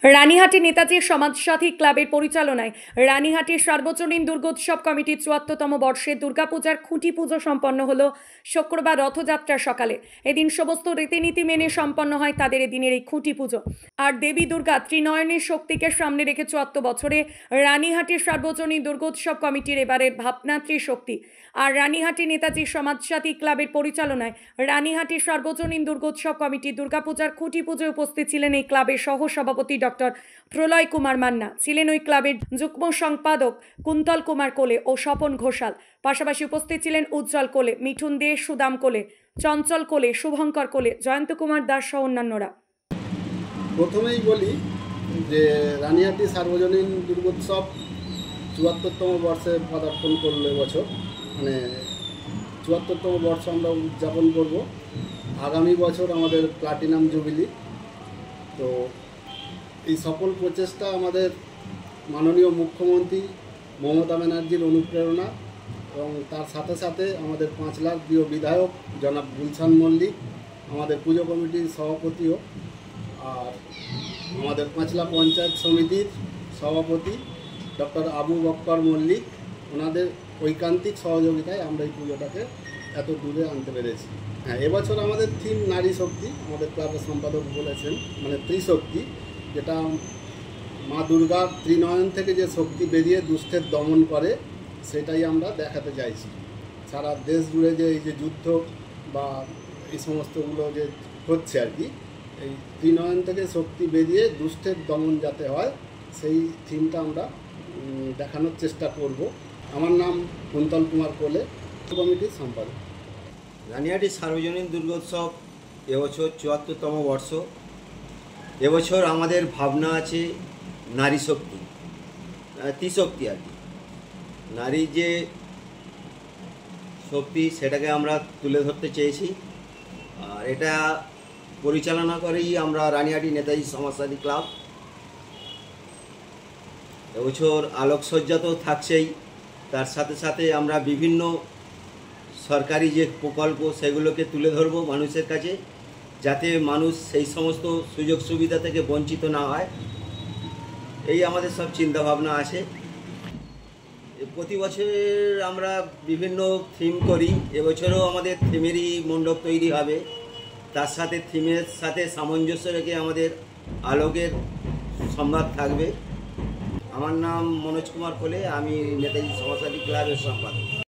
রানীহাটি নেতাজি সমাজসাথী ক্লাবের পরিচালনায় রানীহাটির সার্বজনীন দুর্গোৎসব কমিটির ৭৪তম বর্ষের দুর্গাপূজার খুঁটি পুজো সম্পন্ন হলো শুক্রবার রথযাত্রার সকালে। এদিন সমস্ত রীতিনীতি মেনে সম্পন্ন হয় তাদের এদিনের এই খুঁটি পুজো। আর দেবী দুর্গা ত্রিনয়নের শক্তিকে সামনে রেখে ৭৪ বছরে রানীহাটির সার্বজনীন দুর্গোৎসব কমিটির এবারের ভাবনা ত্রিশক্তি। আর রানীহাটি নেতাজি সমাজসাথী ক্লাবের পরিচালনায় রানীহাটির সার্বজনীন দুর্গোৎসব কমিটির দুর্গাপূজার খুঁটি পুজোয় উপস্থিত ছিলেন এই ক্লাবের সহসভাপতি ডক্টর প্রলয় কুমার মান্না, ছিলেন ওই ক্লাবের যুগ্ম সম্পাদক কুন্তল কুমার কোলে ও স্বপন ঘোষাল। পাশাপাশি উপস্থিত ছিলেন উজ্জ্বল কোলে, মিঠুন দে, সুদাম কোলে, চঞ্চল কোলে, শুভঙ্কর কোলে, জয়ন্ত কুমার দাস সহ অন্যান্যরা। প্রথমেই বলি যে রানীহাটি সার্বজনীন দুর্গোৎসব ৭৪তম বর্ষে পদার্পণ করলো এবছর, মানে ৭৪তম বর্ষ আমরা উদযাপন করব। আগামী বছর আমাদের প্লাটিনাম জুবিলি। তো এই সকল প্রচেষ্টা আমাদের মাননীয় মুখ্যমন্ত্রী মমতা ব্যানার্জির অনুপ্রেরণা, এবং তার সাথে সাথে আমাদের পাঁচলার প্রিয় বিধায়ক জনাব গুলশান মল্লিক, আমাদের পুজো কমিটির সভাপতিও, আর আমাদের পাঁচলা পঞ্চায়েত সমিতির সভাপতি ডক্টর আবু বক্কর মল্লিক, ওনাদের ঐকান্তিক সহযোগিতায় আমরা এই পুজোটাকে এত দূরে আনতে পেরেছি। হ্যাঁ, এবছর আমাদের থিম নারী শক্তি। আমাদের ক্লাবের সম্পাদক বলেছেন মানে ত্রিশক্তি, যেটা মা দুর্গার ত্রিনয়ন থেকে যে শক্তি বেরিয়ে দুষ্টের দমন করে, সেটাই আমরা দেখাতে চাইছি। সারা দেশ জুড়ে যে এই যে যুদ্ধ বা এই সমস্তগুলো যে হচ্ছে আর কি, এই ত্রিনয়ন থেকে শক্তি বেরিয়ে দুষ্টের দমন যাতে হয়, সেই থিমটা আমরা দেখানোর চেষ্টা করব। আমার নাম কুন্তল কুমার কোলে, কমিটির সম্পাদক। রানীহাটি সার্বজনীন দুর্গোৎসব এবছর ৭৪তম বর্ষ। এবছর আমাদের ভাবনা আছে নারী শক্তি, ত্রিশক্তি আর কি। নারী যে শক্তি সেটাকে আমরা তুলে ধরতে চেয়েছি, আর এটা পরিচালনা করেই আমরা রানীহাটি নেতাজি সমাজসাথী ক্লাব। এবছর আলোকসজ্জা তো থাকছেই, তার সাথে সাথে আমরা বিভিন্ন সরকারি যে প্রকল্প সেগুলোকে তুলে ধরবো মানুষের কাছে, যাতে মানুষ সেই সমস্ত সুযোগ সুবিধা থেকে বঞ্চিত না হয়। এই আমাদের সব চিন্তাভাবনা আছে। প্রতি বছর আমরা বিভিন্ন থিম করি, এবছরও আমাদের থিমেরই মণ্ডপ তৈরি হবে। তার সাথে থিমের সাথে সামঞ্জস্য রেখে আমাদের আলোকের সম্ভার থাকবে। আমার নাম মনোজ কুমার কোলে, আমি নেতাজি সমাজসাথী ক্লাবের সম্পাদক।